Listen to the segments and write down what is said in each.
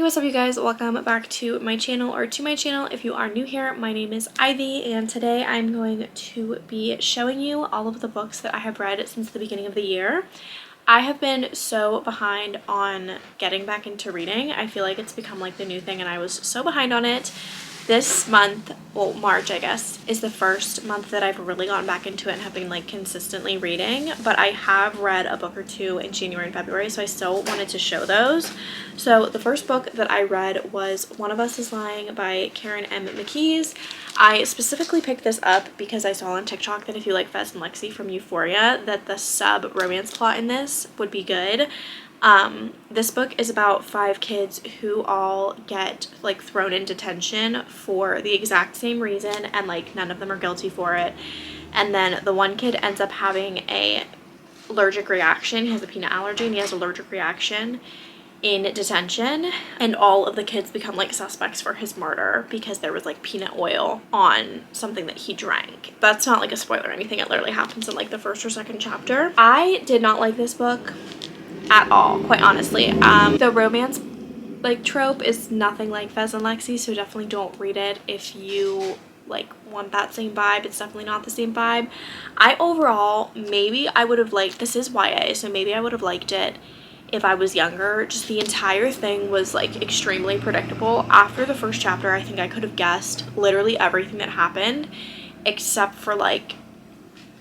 what's up you guys? Welcome back to my channel, or to my channel if you are new here. My name is Ivy and today I'm going to be showing you all of the books that I have read since the beginning of the year. I have been so behind on getting back into reading. I feel like it's become like the new thing and I was so behind on it. This month, well, March I guess, is the first month that I've really gotten back into it and have been like consistently reading, but I have read a book or two in January and February, so I still wanted to show those. So the first book that I read was One of Us is Lying by Karen M. McKees. I specifically picked this up because I saw on TikTok that if you like Fez and Lexi from Euphoria, that the sub romance plot in this would be good. This book is about 5 kids who all get like thrown in detention for the exact same reason, and like none of them are guilty for it. And then the one kid ends up having a allergic reaction. He has a peanut allergy and he has an allergic reaction in detention, and all of the kids become like suspects for his murder because there was like peanut oil on something that he drank. That's not like a spoiler or anything. It literally happens in like the first or second chapter. I did not like this book at all, quite honestly. The romance like trope is nothing like Fez and Lexi, so definitely don't read it if you like want that same vibe. It's definitely not the same vibe. I overall, maybe I would have liked, this is YA, so maybe I would have liked it if I was younger. Just the entire thing was like extremely predictable. After the first chapter, I think I could have guessed literally everything that happened except for like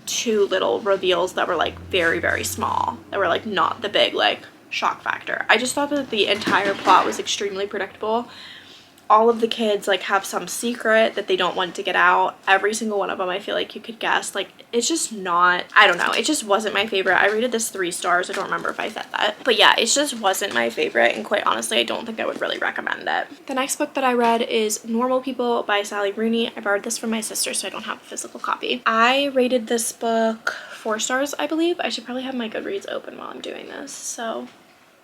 2 little reveals that were like very, very small, that were like not the big like shock factor. I just thought that the entire plot was extremely predictable. All of the kids like have some secret that they don't want to get out. Every single one of them, I feel like you could guess. Like, it's just not, I don't know, it just wasn't my favorite. I rated this 3 stars. I don't remember if I said that, but yeah, it just wasn't my favorite, and quite honestly I don't think I would really recommend it. The next book that I read is Normal People by Sally Rooney. I borrowed this from my sister, so I don't have a physical copy. I rated this book 4 stars, I believe. I should probably have my Goodreads open while I'm doing this so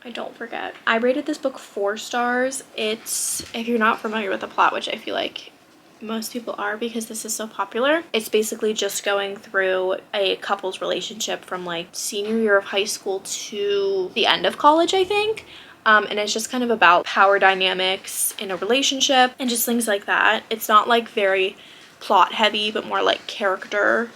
I don't forget. I rated this book 4 stars. It's, if you're not familiar with the plot, which I feel like most people are because this is so popular, it's basically just going through a couple's relationship from like senior year of high school to the end of college, I think. And it's just kind of about power dynamics in a relationship and just things like that. It's not like very plot heavy, but more like character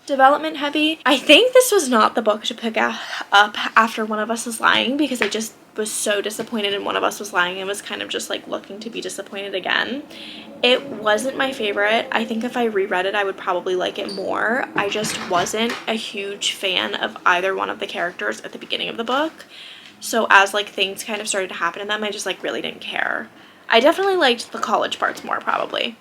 development heavy. I think this was not the book to pick up after One of Us is Lying because I just was so disappointed in One of Us was Lying and was kind of just like looking to be disappointed again. It wasn't my favorite. I think if I reread it I would probably like it more. I just wasn't a huge fan of either one of the characters at the beginning of the book, so as like things kind of started to happen in them, I just like really didn't care. I definitely liked the college parts more, probably.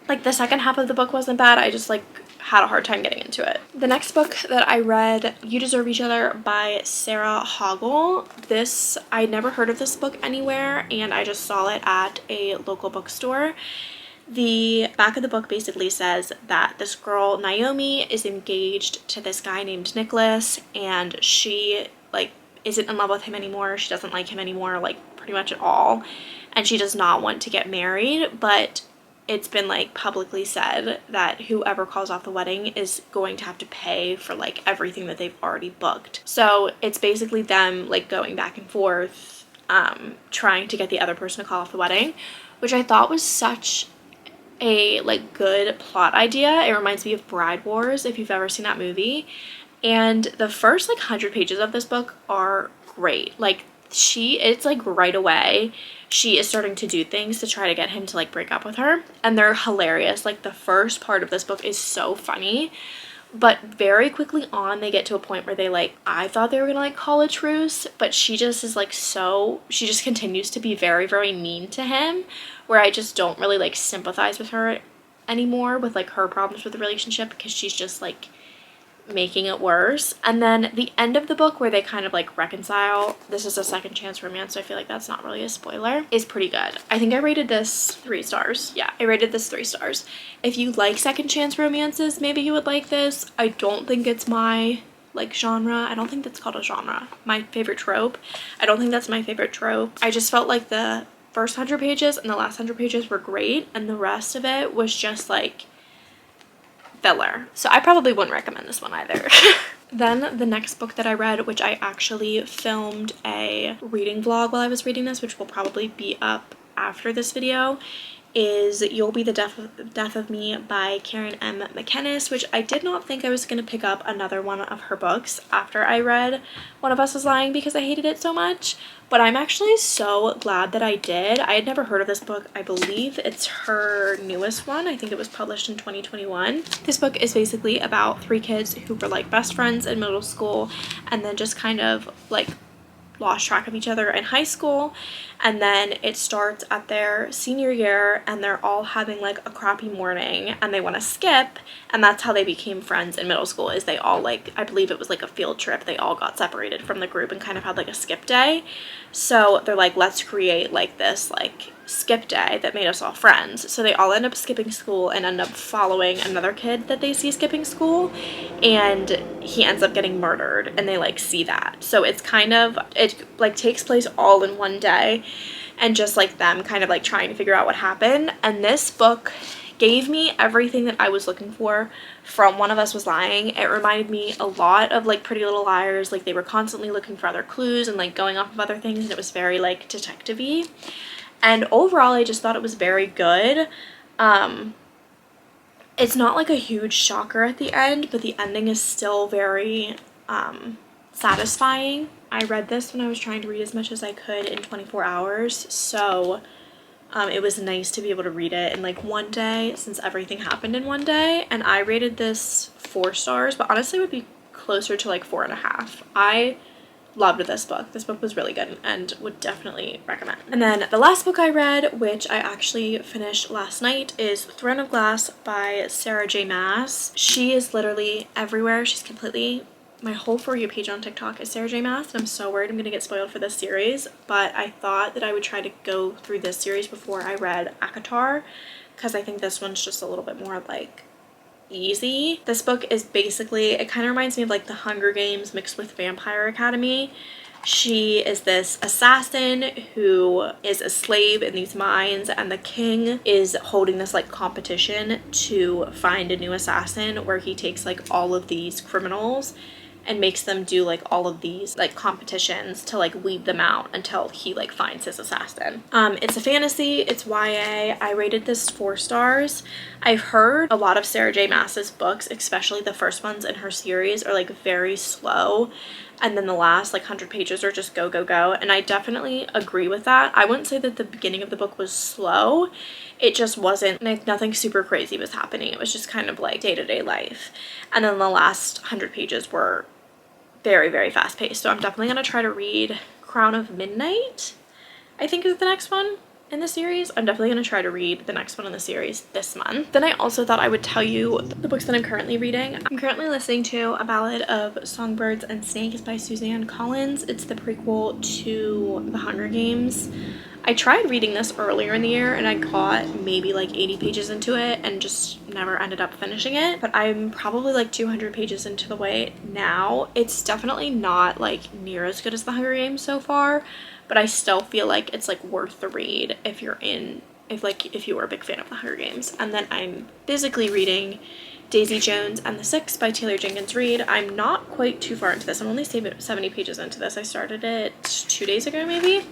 Like the second half of the book wasn't bad, I just like had a hard time getting into it. The next book that I read, You Deserve Each Other by Sarah Hoggle. This, I never heard of this book anywhere and I just saw it at a local bookstore. The back of the book basically says that this girl, Naomi, is engaged to this guy named Nicholas, and she like isn't in love with him anymore. She doesn't like him anymore, like pretty much at all, and she does not want to get married, but it's been like publicly said that whoever calls off the wedding is going to have to pay for like everything that they've already booked. So it's basically them like going back and forth, trying to get the other person to call off the wedding, which I thought was such a like good plot idea. It reminds me of Bride Wars, if you've ever seen that movie. And the first like 100 pages of this book are great. Like it's like right away she is starting to do things to try to get him to like break up with her, and they're hilarious. Like the first part of this book is so funny, but very quickly on they get to a point where they like, I thought they were gonna like call a truce, but she just is like she just continues to be very, very mean to him, where I just don't really like sympathize with her anymore with like her problems with the relationship, because she's just like making it worse. And then the end of the book where they kind of like reconcile, this is a second chance romance, so I feel like that's not really a spoiler, is pretty good. I think I rated this 3 stars. Yeah, I rated this 3 stars. If you like second chance romances, maybe you would like this. I don't think it's my like genre. I don't think that's called a genre. My favorite trope. I don't think that's my favorite trope. I just felt like the first 100 pages and the last 100 pages were great, and the rest of it was just like filler. So I probably wouldn't recommend this one either. Then the next book that I read, which I actually filmed a reading vlog while I was reading this, which will probably be up after this video, is You'll Be the Death of Me by Karen M. McKennis, which I did not think I was going to pick up another one of her books after I read One of Us Was Lying because I hated it so much. But I'm actually so glad that I did. I had never heard of this book. I believe it's her newest one. I think it was published in 2021. This book is basically about 3 kids who were like best friends in middle school and then just kind of like lost track of each other in high school, and then it starts at their senior year and they're all having like a crappy morning and they want to skip, and that's how they became friends in middle school. Is they all, like, I believe it was like a field trip, they all got separated from the group and kind of had like a skip day. So they're like, let's create like this like skip day that made us all friends. So they all end up skipping school and end up following another kid that they see skipping school, and he ends up getting murdered and they like see that. So it's kind of, it like takes place all in one day and just like them kind of like trying to figure out what happened. And this book gave me everything that I was looking for from One of Us Was Lying. It reminded me a lot of like Pretty Little Liars. Like they were constantly looking for other clues and like going off of other things, and it was very like detective-y. And overall, I just thought it was very good. It's not like a huge shocker at the end, but the ending is still very satisfying. I read this when I was trying to read as much as I could in 24 hours, so it was nice to be able to read it in like one day since everything happened in one day. And I rated this 4 stars, but honestly it would be closer to like 4.5. I loved this book. This book was really good and would definitely recommend. And then the last book I read, which I actually finished last night, is Throne of Glass by Sarah J. Maas. She is literally everywhere. She's completely, my whole For You page on TikTok is Sarah J. Maas, and I'm so worried I'm gonna get spoiled for this series, but I thought that I would try to go through this series before I read ACOTAR, because I think this one's just a little bit more like easy. This book is basically, it kind of reminds me of like the Hunger Games mixed with Vampire Academy. She is this assassin who is a slave in these mines, and the king is holding this like competition to find a new assassin where he takes like all of these criminals and makes them do like all of these like competitions to like weed them out until he like finds his assassin. It's a fantasy, it's YA. I rated this 4 stars. I've heard a lot of Sarah J. Maas's books, especially the first ones in her series, are like very slow, and then the last like 100 pages are just go go go, and I definitely agree with that. I wouldn't say that the beginning of the book was slow. It just wasn't like, nothing super crazy was happening. It was just kind of like day-to-day life, and then the last 100 pages were very, very fast paced. So I'm definitely going to try to read Crown of Midnight, I think is the next one in the series. I'm definitely going to try to read the next one in the series this month. Then I also thought I would tell you the books that I'm currently reading. I'm currently listening to A Ballad of Songbirds and Snakes by Suzanne Collins. It's the prequel to The Hunger Games. I tried reading this earlier in the year and I got maybe like 80 pages into it and just never ended up finishing it, but I'm probably like 200 pages into the way now. It's definitely not like near as good as The Hunger Games so far, but I still feel like it's like worth the read if you're in, if you were a big fan of The Hunger Games. And then I'm physically reading Daisy Jones and the Six by Taylor Jenkins Reid. I'm not quite too far into this. I'm only 70 pages into this. I started it 2 days ago maybe,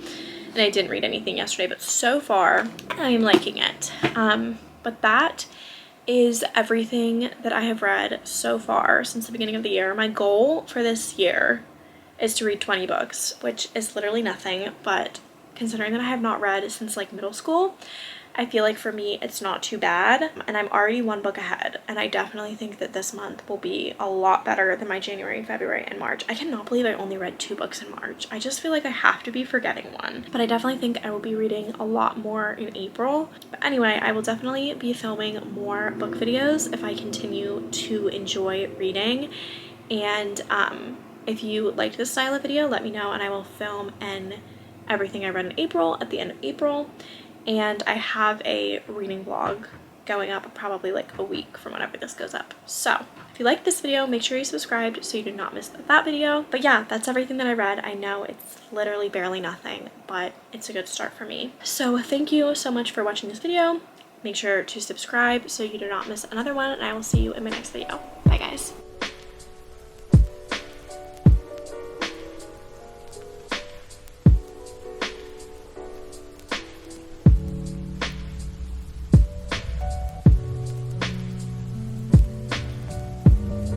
and I didn't read anything yesterday, but so far I'm liking it. But that is everything that I have read so far since the beginning of the year. My goal for this year is to read 20 books, which is literally nothing, but considering that I have not read since like middle school, I feel like for me it's not too bad, and I'm already 1 book ahead, and I definitely think that this month will be a lot better than my January, February, and March. I cannot believe I only read 2 books in March. I just feel like I have to be forgetting one, but I definitely think I will be reading a lot more in April. But anyway, I will definitely be filming more book videos if I continue to enjoy reading, and if you liked this style of video, let me know, and I will film everything I read in April at the end of April. And I have a reading vlog going up probably like a week from whenever this goes up. So if you like this video, make sure you subscribed so you do not miss that video. But yeah, that's everything that I read. I know it's literally barely nothing, but it's a good start for me. So thank you so much for watching this video. make sure to subscribe so you do not miss another one, and I will see you in my next video. Bye guys.